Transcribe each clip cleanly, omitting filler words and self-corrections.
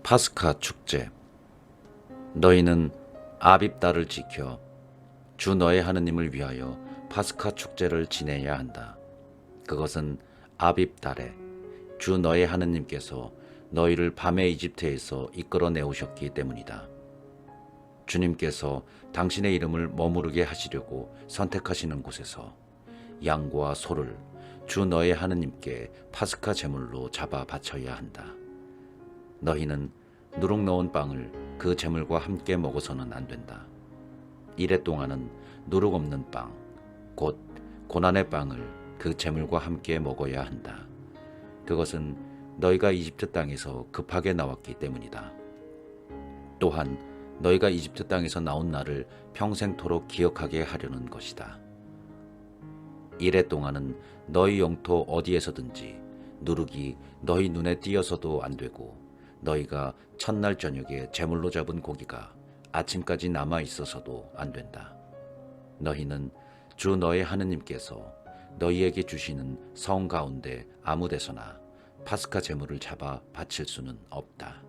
파스카 축제. 너희는 아빕달을 지켜 주 너의 하느님을 위하여 파스카 축제를 지내야 한다. 그것은 아빕달에 주 너의 하느님께서 너희를 밤의 이집트에서 이끌어 내오셨기 때문이다. 주님께서 당신의 이름을 머무르게 하시려고 선택하시는 곳에서 양과 소를 주 너의 하느님께 파스카 제물로 잡아 바쳐야 한다. 너희는 누룩 넣은 빵을 그 제물과 함께 먹어서는 안 된다. 이래 동안은 누룩 없는 빵, 곧 고난의 빵을 그 제물과 함께 먹어야 한다. 그것은 너희가 이집트 땅에서 급하게 나왔기 때문이다. 또한 너희가 이집트 땅에서 나온 날을 평생토록 기억하게 하려는 것이다. 이래 동안은 너희 영토 어디에서든지 누룩이 너희 눈에 띄어서도 안 되고, 너희가 첫날 저녁에 제물로 잡은 고기가 아침까지 남아 있어서도 안 된다. 너희는 주 너의 하느님께서 너희에게 주시는 성 가운데 아무 데서나 파스카 제물을 잡아 바칠 수는 없다.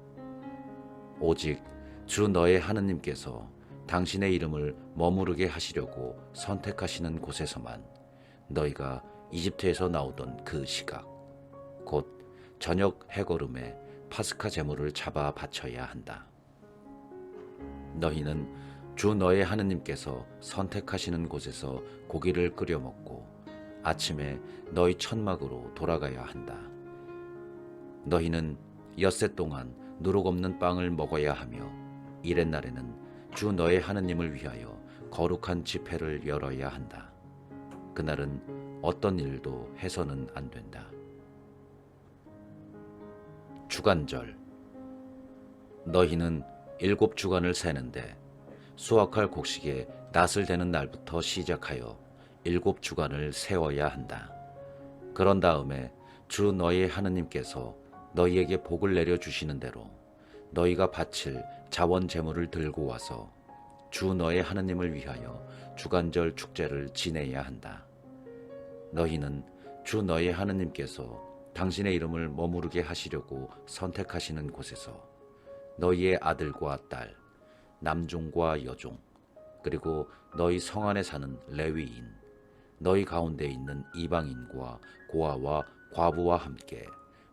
오직 주 너의 하느님께서 당신의 이름을 머무르게 하시려고 선택하시는 곳에서만 너희가 이집트에서 나오던 그 시각, 곧 저녁 해거름에 파스카 제물을 잡아 바쳐야 한다. 너희는 주 너의 하느님께서 선택하시는 곳에서 고기를 끓여 먹고 아침에 너희 천막으로 돌아가야 한다. 너희는 엿새 동안 누룩 없는 빵을 먹어야 하며, 이렛날에는 주 너의 하느님을 위하여 거룩한 집회를 열어야 한다. 그날은 어떤 일도 해서는 안 된다. 주간절. 너희는 7주간을 세는데 수확할 곡식에 낫을 대는 날부터 시작하여 7주간을 세워야 한다. 그런 다음에 주 너희 하느님께서 너희에게 복을 내려주시는 대로 너희가 바칠 자원 제물을 들고 와서 주 너의 하느님을 위하여 주간절 축제를 지내야 한다. 너희는 주 너의 하느님께서 당신의 이름을 머무르게 하시려고 선택하시는 곳에서 너희의 아들과 딸, 남종과 여종, 그리고 너희 성 안에 사는 레위인, 너희 가운데 있는 이방인과 고아와 과부와 함께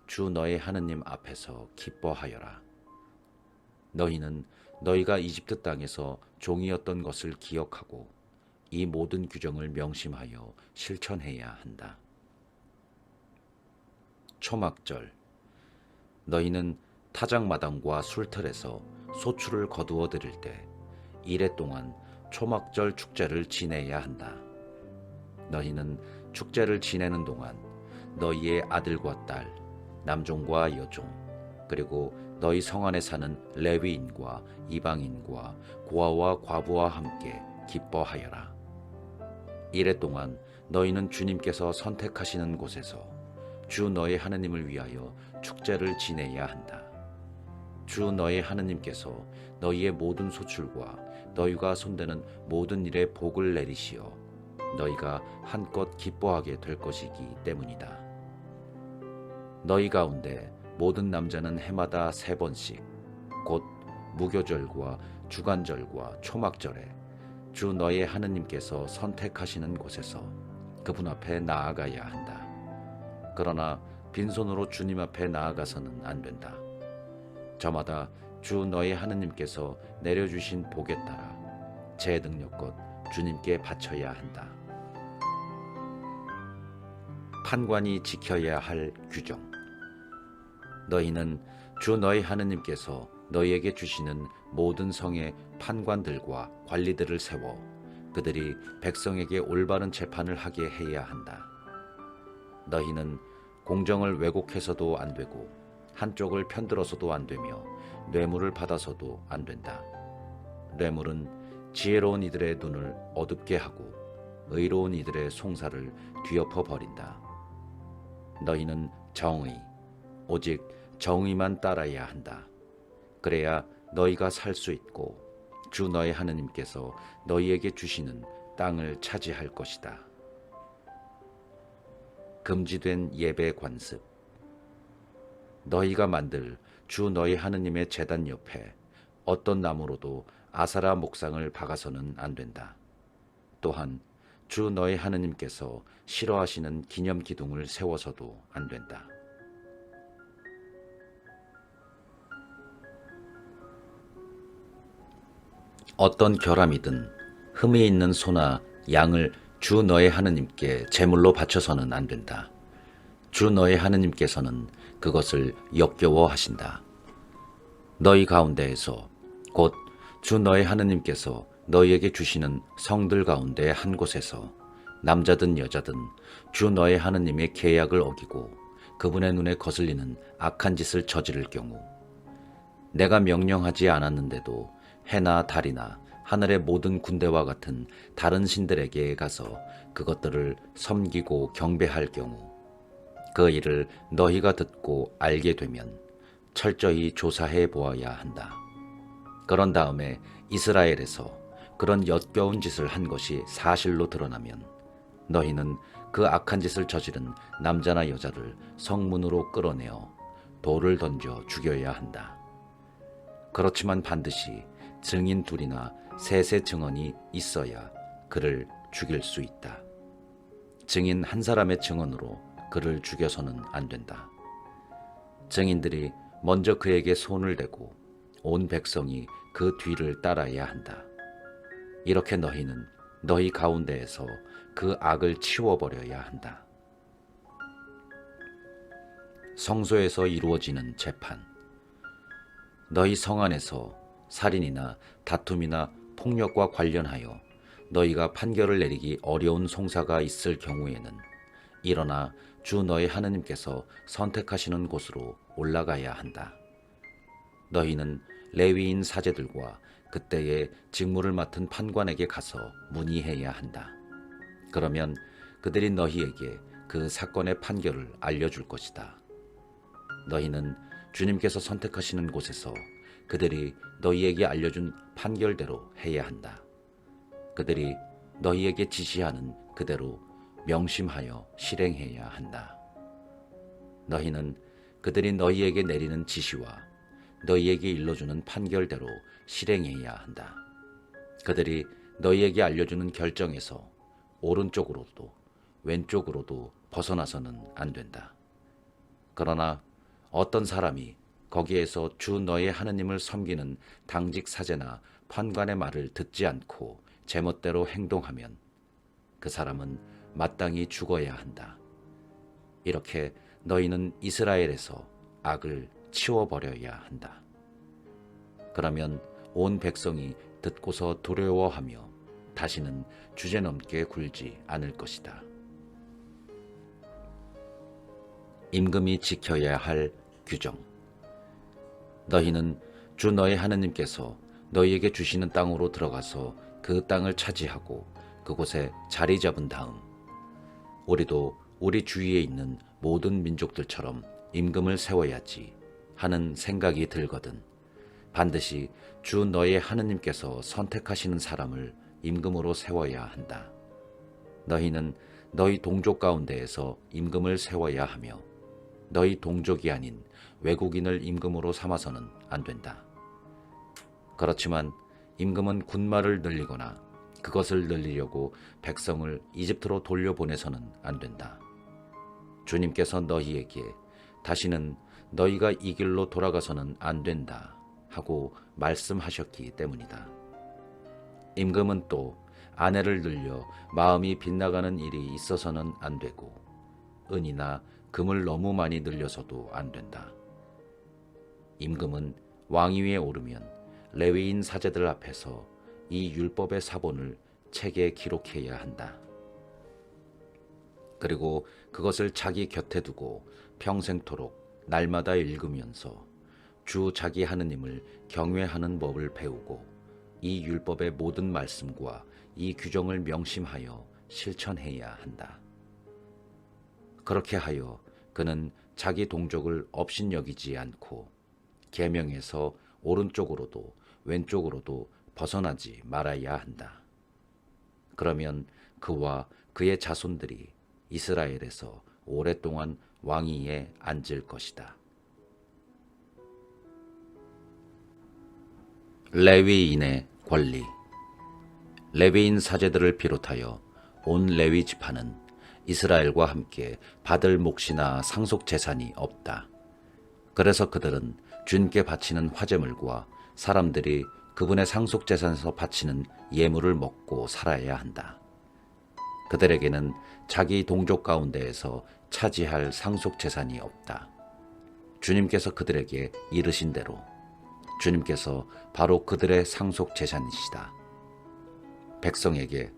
주 너의 하느님 앞에서 기뻐하여라. 너희는 너희가 이집트 땅에서 종이었던 것을 기억하고 이 모든 규정을 명심하여 실천해야 한다. 초막절. 너희는 타작마당과 술틀에서 소출을 거두어 드릴 때 이래 동안 초막절 축제를 지내야 한다. 너희는 축제를 지내는 동안 너희의 아들과 딸, 남종과 여종, 그리고 너희 성 안에 사는 레위인과 이방인과 고아와 과부와 함께 기뻐하여라. 이래 동안 너희는 주님께서 선택하시는 곳에서 주 너의 하느님을 위하여 축제를 지내야 한다. 주 너의 하느님께서 너희의 모든 소출과 너희가 손대는 모든 일에 복을 내리시어 너희가 한껏 기뻐하게 될 것이기 때문이다. 너희 가운데 모든 남자는 해마다 3번씩 곧 무교절과 주간절과 초막절에 주 너의 하느님께서 선택하시는 곳에서 그분 앞에 나아가야 한다. 그러나 빈손으로 주님 앞에 나아가서는 안 된다. 저마다 주 너의 하느님께서 내려주신 복에 따라 제 능력껏 주님께 바쳐야 한다. 판관이 지켜야 할 규정. 너희는 주 너희 하느님께서 너희에게 주시는 모든 성의 판관들과 관리들을 세워 그들이 백성에게 올바른 재판을 하게 해야 한다. 너희는 공정을 왜곡해서도 안 되고 한쪽을 편들어서도 안 되며 뇌물을 받아서도 안 된다. 뇌물은 지혜로운 이들의 눈을 어둡게 하고 의로운 이들의 송사를 뒤엎어 버린다. 너희는 정의, 오직 정의만 따라야 한다. 그래야 너희가 살 수 있고 주 너의 하느님께서 너희에게 주시는 땅을 차지할 것이다. 금지된 예배 관습. 너희가 만들 주 너희 하느님의 제단 옆에 어떤 나무로도 아사라 목상을 박아서는 안 된다. 또한 주 너희 하느님께서 싫어하시는 기념 기둥을 세워서도 안 된다. 어떤 결함이든 흠이 있는 소나 양을 주 너의 하느님께 제물로 바쳐서는 안 된다. 주 너의 하느님께서는 그것을 역겨워 하신다. 너희 가운데에서 곧 주 너의 하느님께서 너희에게 주시는 성들 가운데 한 곳에서 남자든 여자든 주 너의 하느님의 계약을 어기고 그분의 눈에 거슬리는 악한 짓을 저지를 경우 내가 명령하지 않았는데도 해나 달이나 하늘의 모든 군대와 같은 다른 신들에게 가서 그것들을 섬기고 경배할 경우 그 일을 너희가 듣고 알게 되면 철저히 조사해 보아야 한다. 그런 다음에 이스라엘에서 그런 역겨운 짓을 한 것이 사실로 드러나면 너희는 그 악한 짓을 저지른 남자나 여자를 성문으로 끌어내어 돌을 던져 죽여야 한다. 그렇지만 반드시 증인 둘이나 셋의 증언이 있어야 그를 죽일 수 있다. 증인 한 사람의 증언으로 그를 죽여서는 안 된다. 증인들이 먼저 그에게 손을 대고 온 백성이 그 뒤를 따라야 한다. 이렇게 너희는 너희 가운데에서 그 악을 치워버려야 한다. 성소에서 이루어지는 재판. 너희 성 안에서 살인이나 다툼이나 폭력과 관련하여 너희가 판결을 내리기 어려운 송사가 있을 경우에는 일어나 주 너희 하느님께서 선택하시는 곳으로 올라가야 한다. 너희는 레위인 사제들과 그때의 직무를 맡은 판관에게 가서 문의해야 한다. 그러면 그들이 너희에게 그 사건의 판결을 알려줄 것이다. 너희는 주님께서 선택하시는 곳에서 그들이 너희에게 알려준 판결대로 해야 한다. 그들이 너희에게 지시하는 그대로 명심하여 실행해야 한다. 너희는 그들이 너희에게 내리는 지시와 너희에게 일러주는 판결대로 실행해야 한다. 그들이 너희에게 알려주는 결정에서 오른쪽으로도 왼쪽으로도 벗어나서는 안 된다. 그러나 어떤 사람이 거기에서 주 너의 하느님을 섬기는 당직 사제나 판관의 말을 듣지 않고 제멋대로 행동하면 그 사람은 마땅히 죽어야 한다. 이렇게 너희는 이스라엘에서 악을 치워버려야 한다. 그러면 온 백성이 듣고서 두려워하며 다시는 주제넘게 굴지 않을 것이다. 임금이 지켜야 할 규정. 너희는 주 너의 하느님께서 너희에게 주시는 땅으로 들어가서 그 땅을 차지하고 그곳에 자리 잡은 다음 우리도 우리 주위에 있는 모든 민족들처럼 임금을 세워야지 하는 생각이 들거든 반드시 주 너의 하느님께서 선택하시는 사람을 임금으로 세워야 한다. 너희는 너희 동족 가운데에서 임금을 세워야 하며 너희 동족이 아닌 외국인을 임금으로 삼아서는 안 된다. 그렇지만 임금은 군마를 늘리거나 그것을 늘리려고 백성을 이집트로 돌려보내서는 안 된다. 주님께서 너희에게 다시는 너희가 이 길로 돌아가서는 안 된다 하고 말씀하셨기 때문이다. 임금은 또 아내를 늘려 마음이 빗나가는 일이 있어서는 안 되고 은이나 금을 너무 많이 늘려서도 안 된다. 임금은 왕위에 오르면 레위인 사제들 앞에서 이 율법의 사본을 책에 기록해야 한다. 그리고 그것을 자기 곁에 두고 평생토록 날마다 읽으면서 주 자기 하느님을 경외하는 법을 배우고 이 율법의 모든 말씀과 이 규정을 명심하여 실천해야 한다. 그렇게 하여 그는 자기 동족을 업신여기지 않고 계명에서 오른쪽으로도 왼쪽으로도 벗어나지 말아야 한다. 그러면 그와 그의 자손들이 이스라엘에서 오랫동안 왕위에 앉을 것이다. 레위인의 권리. 레위인 사제들을 비롯하여 온 레위 지파는 이스라엘과 함께 받을 몫이나 상속 재산이 없다. 그래서 그들은 주님께 바치는 화제물과 사람들이 그분의 상속 재산에서 바치는 예물을 먹고 살아야 한다. 그들에게는 자기 동족 가운데에서 차지할 상속 재산이 없다. 주님께서 그들에게 이르신 대로 주님께서 바로 그들의 상속 재산이시다. 백성에게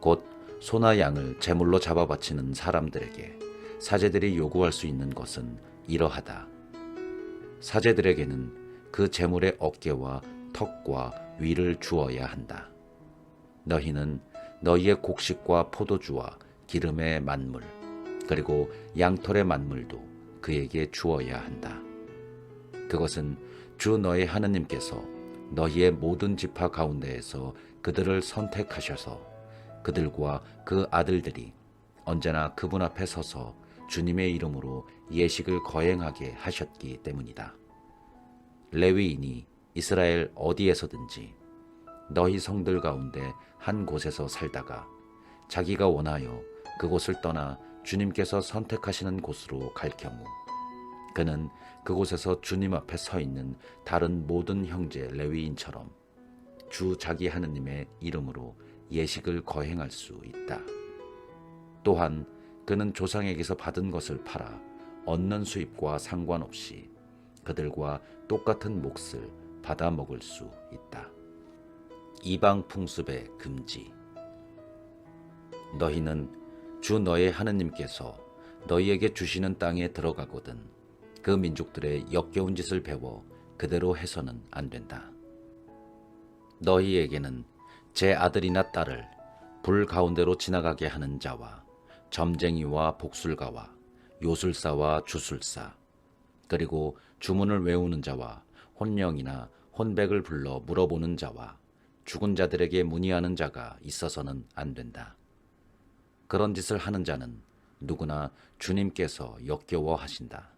곧 소나 양을 제물로 잡아 바치는 사람들에게 사제들이 요구할 수 있는 것은 이러하다. 사제들에게는 그 제물의 어깨와 턱과 위를 주어야 한다. 너희는 너희의 곡식과 포도주와 기름의 만물 그리고 양털의 만물도 그에게 주어야 한다. 그것은 주 너희 하느님께서 너희의 모든 지파 가운데에서 그들을 선택하셔서 그들과 그 아들들이 언제나 그분 앞에 서서 주님의 이름으로 예식을 거행하게 하셨기 때문이다. 레위인이 이스라엘 어디에서든지 너희 성들 가운데 한 곳에서 살다가 자기가 원하여 그곳을 떠나 주님께서 선택하시는 곳으로 갈 경우 그는 그곳에서 주님 앞에 서 있는 다른 모든 형제 레위인처럼 주 자기 하느님의 이름으로 예식을 거행할 수 있다. 또한 그는 조상에게서 받은 것을 팔아 얻는 수입과 상관없이 그들과 똑같은 몫을 받아 먹을 수 있다. 이방 풍습의 금지. 너희는 주 너의 하느님께서 너희에게 주시는 땅에 들어가거든 그 민족들의 역겨운 짓을 배워 그대로 해서는 안 된다. 너희에게는 제 아들이나 딸을 불 가운데로 지나가게 하는 자와 점쟁이와 복술가와 요술사와 주술사 그리고 주문을 외우는 자와 혼령이나 혼백을 불러 물어보는 자와 죽은 자들에게 문의하는 자가 있어서는 안 된다. 그런 짓을 하는 자는 누구나 주님께서 역겨워하신다.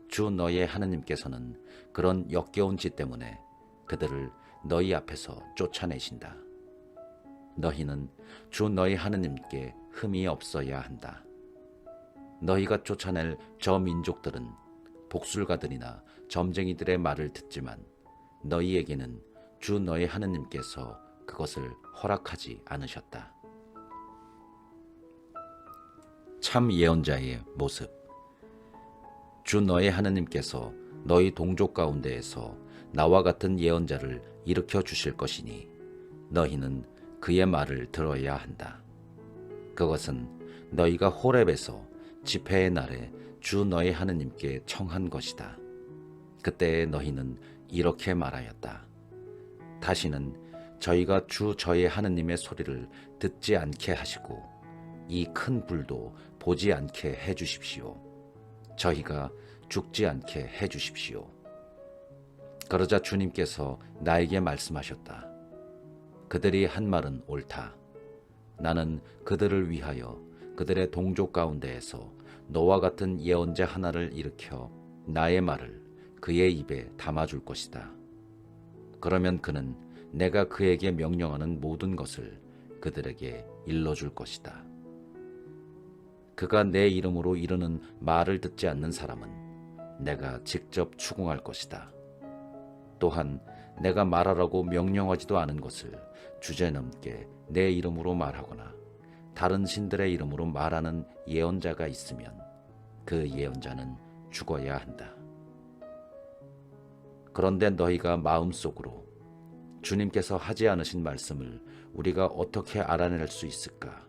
주 너의 하느님께서는 그런 역겨운 짓 때문에 그들을 너희 앞에서 쫓아내신다. 너희는 주 너희 하느님께 흠이 없어야 한다. 너희가 쫓아낼 저 민족들은 복술가들이나 점쟁이들의 말을 듣지만 너희에게는 주 너희 하느님께서 그것을 허락하지 않으셨다. 참 예언자의 모습. 주 너의 하느님께서 너희 동족 가운데에서 나와 같은 예언자를 일으켜 주실 것이니 너희는 그의 말을 들어야 한다. 그것은 너희가 호렙에서 집회의 날에 주 너의 하느님께 청한 것이다. 그때 너희는 이렇게 말하였다. 다시는 저희가 주 저의 하느님의 소리를 듣지 않게 하시고 이 큰 불도 보지 않게 해 주십시오. 저희가 죽지 않게 해 주십시오. 그러자 주님께서 나에게 말씀하셨다. 그들이 한 말은 옳다. 나는 그들을 위하여 그들의 동족 가운데에서 너와 같은 예언자 하나를 일으켜 나의 말을 그의 입에 담아줄 것이다. 그러면 그는 내가 그에게 명령하는 모든 것을 그들에게 일러줄 것이다. 그가 내 이름으로 이르는 말을 듣지 않는 사람은 내가 직접 추궁할 것이다. 또한 내가 말하라고 명령하지도 않은 것을 주제넘게 내 이름으로 말하거나 다른 신들의 이름으로 말하는 예언자가 있으면 그 예언자는 죽어야 한다. 그런데 너희가 마음속으로 주님께서 하지 않으신 말씀을 우리가 어떻게 알아낼 수 있을까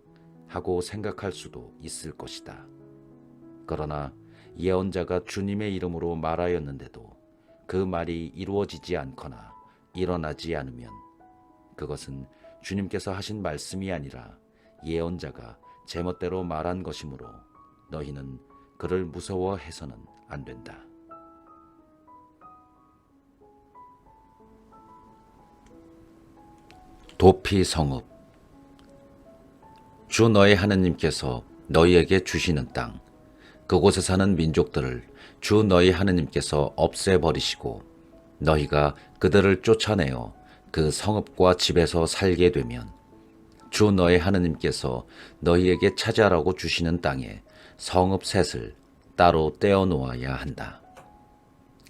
하고 생각할 수도 있을 것이다. 그러나 예언자가 주님의 이름으로 말하였는데도 그 말이 이루어지지 않거나 일어나지 않으면 그것은 주님께서 하신 말씀이 아니라 예언자가 제멋대로 말한 것이므로 너희는 그를 무서워해서는 안 된다. 도피 성읍. 주 너의 하느님께서 너희에게 주시는 땅, 그곳에 사는 민족들을 주 너희 하느님께서 없애버리시고 너희가 그들을 쫓아내어 그 성읍과 집에서 살게 되면 주 너의 하느님께서 너희에게 차지하라고 주시는 땅에 성읍 셋을 따로 떼어 놓아야 한다.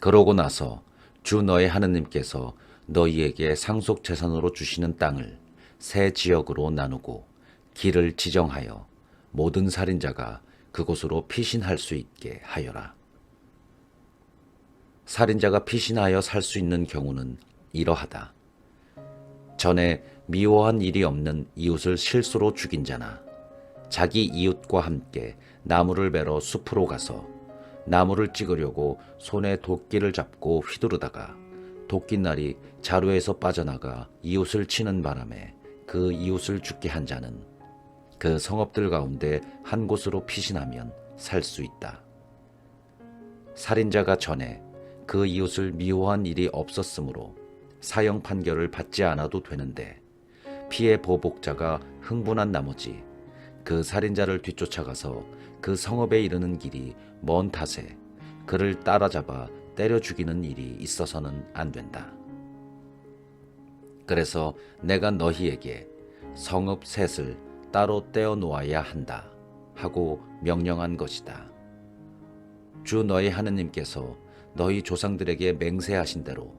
그러고 나서 주 너의 하느님께서 너희에게 상속 재산으로 주시는 땅을 세 지역으로 나누고 길을 지정하여 모든 살인자가 그곳으로 피신할 수 있게 하여라. 살인자가 피신하여 살 수 있는 경우는 이러하다. 전에 미워한 일이 없는 이웃을 실수로 죽인 자나 자기 이웃과 함께 나무를 베러 숲으로 가서 나무를 찍으려고 손에 도끼를 잡고 휘두르다가 도끼날이 자루에서 빠져나가 이웃을 치는 바람에 그 이웃을 죽게 한 자는 그 성읍들 가운데 한 곳으로 피신하면 살 수 있다. 살인자가 전에 그 이웃을 미워한 일이 없었으므로 사형 판결을 받지 않아도 되는데 피해 보복자가 흥분한 나머지 그 살인자를 뒤쫓아가서 그 성읍에 이르는 길이 먼 탓에 그를 따라잡아 때려 죽이는 일이 있어서는 안 된다. 그래서 내가 너희에게 성읍 셋을 따로 떼어 놓아야 한다 하고 명령한 것이다. 주 너희 하느님께서 너희 조상들에게 맹세하신 대로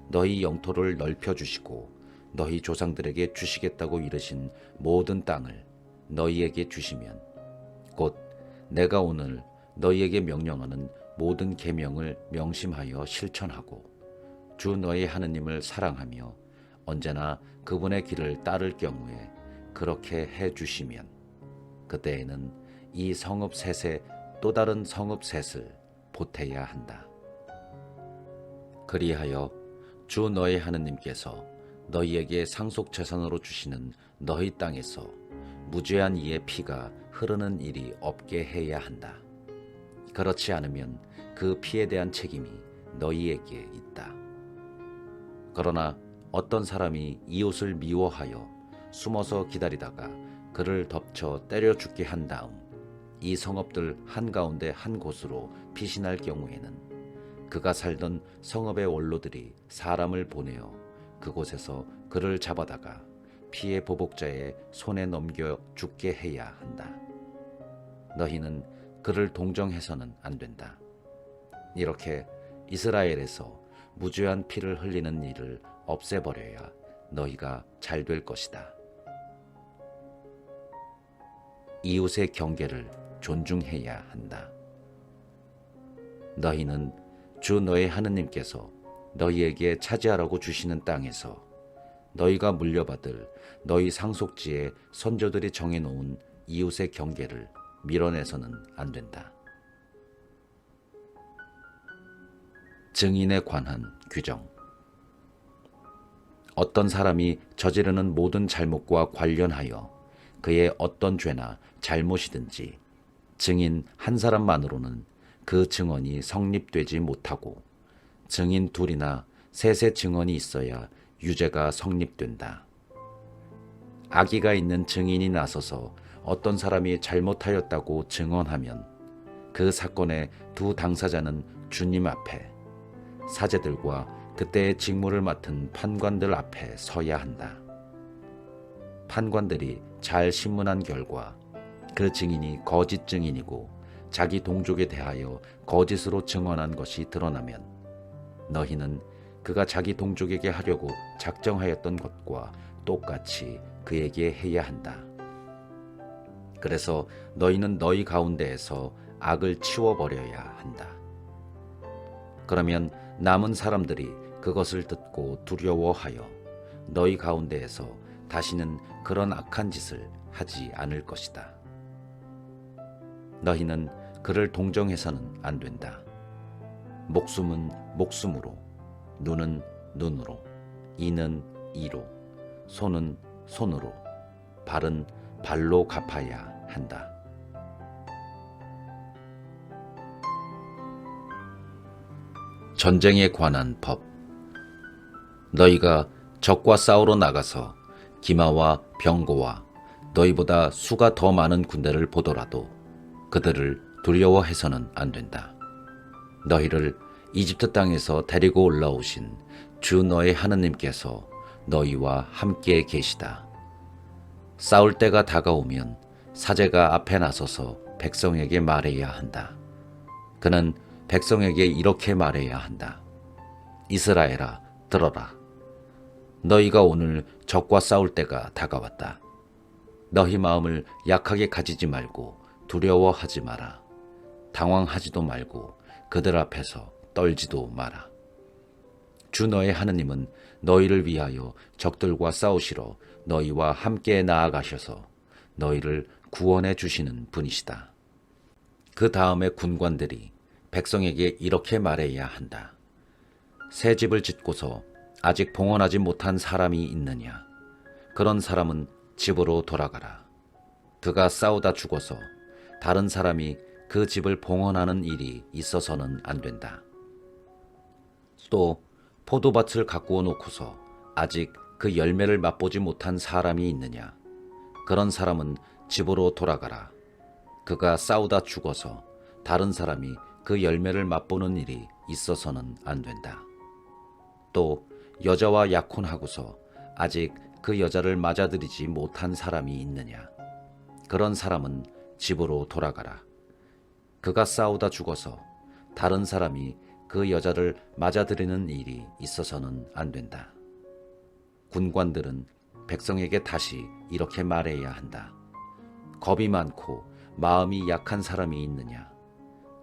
너희 영토를 넓혀주시고 너희 조상들에게 주시겠다고 이르신 모든 땅을 너희에게 주시면 곧 내가 오늘 너희에게 명령하는 모든 계명을 명심하여 실천하고 주 너희 하느님을 사랑하며 언제나 그분의 길을 따를 경우에 그렇게 해주시면 그때에는 이 성읍 셋에 또 다른 성읍 셋을 보태야 한다. 그리하여 주 너희 하느님께서 너희에게 상속 재산으로 주시는 너희 땅에서 무죄한 이의 피가 흐르는 일이 없게 해야 한다. 그렇지 않으면 그 피에 대한 책임이 너희에게 있다. 그러나 어떤 사람이 이웃을 미워하여 숨어서 기다리다가 그를 덮쳐 때려 죽게 한 다음 이 성읍들 한가운데 한 곳으로 피신할 경우에는 그가 살던 성읍의 원로들이 사람을 보내어 그곳에서 그를 잡아다가 피해 보복자의 손에 넘겨 죽게 해야 한다. 너희는 그를 동정해서는 안 된다. 이렇게 이스라엘에서 무죄한 피를 흘리는 일을 없애버려야 너희가 잘 될 것이다. 이웃의 경계를 존중해야 한다. 너희는 주 너의 하느님께서 너희에게 차지하라고 주시는 땅에서 너희가 물려받을 너희 상속지의 선조들이 정해놓은 이웃의 경계를 밀어내서는 안 된다. 증인에 관한 규정. 어떤 사람이 저지르는 모든 잘못과 관련하여 그의 어떤 죄나 잘못이든지 증인 한 사람만으로는 그 증언이 성립되지 못하고 증인 둘이나 셋의 증언이 있어야 유죄가 성립된다. 악의가 있는 증인이 나서서 어떤 사람이 잘못하였다고 증언하면 그 사건의 두 당사자는 주님 앞에 사제들과 그때의 직무를 맡은 판관들 앞에 서야 한다. 판관들이 잘 신문한 결과 그 증인이 거짓 증인이고 자기 동족에 대하여 거짓으로 증언한 것이 드러나면 너희는 그가 자기 동족에게 하려고 작정하였던 것과 똑같이 그에게 해야 한다. 그래서 너희는 너희 가운데에서 악을 치워버려야 한다. 그러면 남은 사람들이 그것을 듣고 두려워하여 너희 가운데에서 다시는 그런 악한 짓을 하지 않을 것이다. 너희는 그를 동정해서는 안 된다. 목숨은 목숨으로, 눈은 눈으로, 이는 이로, 손은 손으로, 발은 발로 갚아야 한다. 전쟁에 관한 법. 너희가 적과 싸우러 나가서 기마와 병거와 너희보다 수가 더 많은 군대를 보더라도 그들을 두려워해서는 안 된다. 너희를 이집트 땅에서 데리고 올라오신 주 너의 하느님께서 너희와 함께 계시다. 싸울 때가 다가오면 사제가 앞에 나서서 백성에게 말해야 한다. 그는 백성에게 이렇게 말해야 한다. 이스라엘아, 들어라. 너희가 오늘 적과 싸울 때가 다가왔다. 너희 마음을 약하게 가지지 말고 두려워하지 마라. 당황하지도 말고 그들 앞에서 떨지도 마라. 주 너의 하느님은 너희를 위하여 적들과 싸우시러 너희와 함께 나아가셔서 너희를 구원해 주시는 분이시다. 그 다음에 군관들이 백성에게 이렇게 말해야 한다. 새 집을 짓고서 아직 봉헌하지 못한 사람이 있느냐? 그런 사람은 집으로 돌아가라. 그가 싸우다 죽어서 다른 사람이 그 집을 봉헌하는 일이 있어서는 안 된다. 또 포도밭을 가꾸어 놓고서 아직 그 열매를 맛보지 못한 사람이 있느냐? 그런 사람은 집으로 돌아가라. 그가 싸우다 죽어서 다른 사람이 그 열매를 맛보는 일이 있어서는 안 된다. 또 여자와 약혼하고서 아직 그 여자를 맞아들이지 못한 사람이 있느냐? 그런 사람은 집으로 돌아가라. 그가 싸우다 죽어서 다른 사람이 그 여자를 맞아들이는 일이 있어서는 안 된다. 군관들은 백성에게 다시 이렇게 말해야 한다. 겁이 많고 마음이 약한 사람이 있느냐?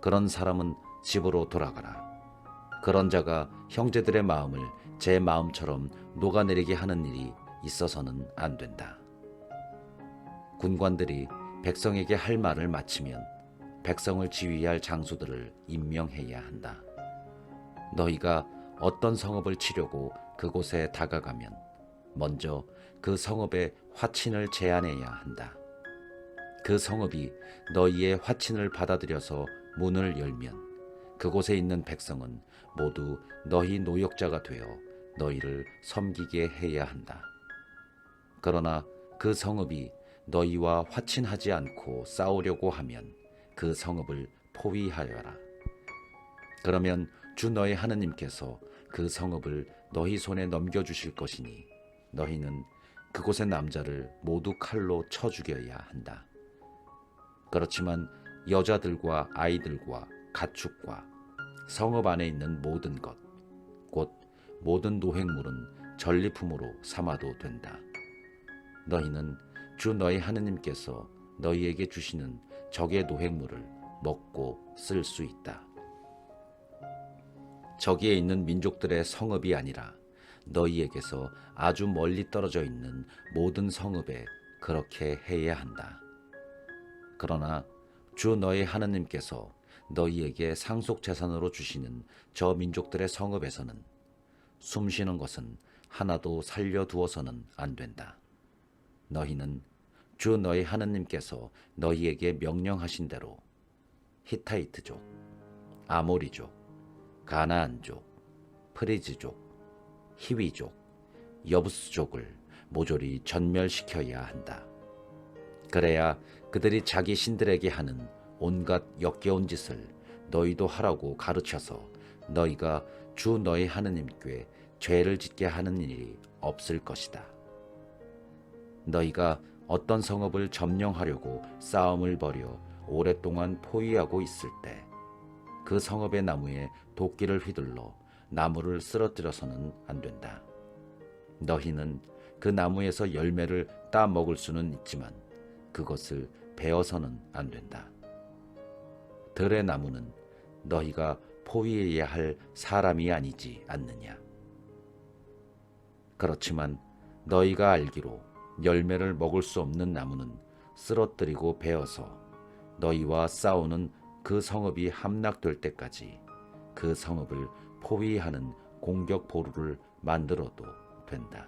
그런 사람은 집으로 돌아가라. 그런 자가 형제들의 마음을 제 마음처럼 녹아내리게 하는 일이 있어서는 안 된다. 군관들이 백성에게 할 말을 마치면 백성을 지휘할 장수들을 임명해야 한다. 너희가 어떤 성읍을 치려고 그곳에 다가가면 먼저 그 성읍의 화친을 제안해야 한다. 그 성읍이 너희의 화친을 받아들여서 문을 열면 그곳에 있는 백성은 모두 너희 노역자가 되어 너희를 섬기게 해야 한다. 그러나 그 성읍이 너희와 화친하지 않고 싸우려고 하면 그 성읍을 포위하여라. 그러면 주 너의 하느님께서 그 성읍을 너희 손에 넘겨주실 것이니 너희는 그곳의 남자를 모두 칼로 쳐 죽여야 한다. 그렇지만 여자들과 아이들과 가축과 성읍 안에 있는 모든 것, 곧 모든 노획물은 전리품으로 삼아도 된다. 너희는 주 너희 하느님께서 너희에게 주시는 적의 노획물을 먹고 쓸 수 있다. 저기에 있는 민족들의 성읍이 아니라 너희에게서 아주 멀리 떨어져 있는 모든 성읍에 그렇게 해야 한다. 그러나 주 너희 하느님께서 너희에게 상속재산으로 주시는 저 민족들의 성읍에서는 숨쉬는 것은 하나도 살려두어서는 안 된다. 너희는 주 너희 하느님께서 너희에게 명령하신 대로 히타이트족, 아모리족, 가나안족, 프리즈족, 히위족, 여부스족을 모조리 전멸시켜야 한다. 그래야 그들이 자기 신들에게 하는 온갖 역겨운 짓을 너희도 하라고 가르쳐서 너희가 주 너희 하느님께 죄를 짓게 하는 일이 없을 것이다. 너희가 어떤 성읍을 점령하려고 싸움을 벌여 오랫동안 포위하고 있을 때 그 성읍의 나무에 도끼를 휘둘러 나무를 쓰러뜨려서는 안 된다. 너희는 그 나무에서 열매를 따 먹을 수는 있지만 그것을 베어서는 안 된다. 들의 나무는 너희가 포위해야 할 사람이 아니지 않느냐. 그렇지만 너희가 알기로 열매를 먹을 수 없는 나무는 쓰러뜨리고 베어서 너희와 싸우는 그 성읍이 함락될 때까지 그 성읍을 포위하는 공격 보루를 만들어도 된다.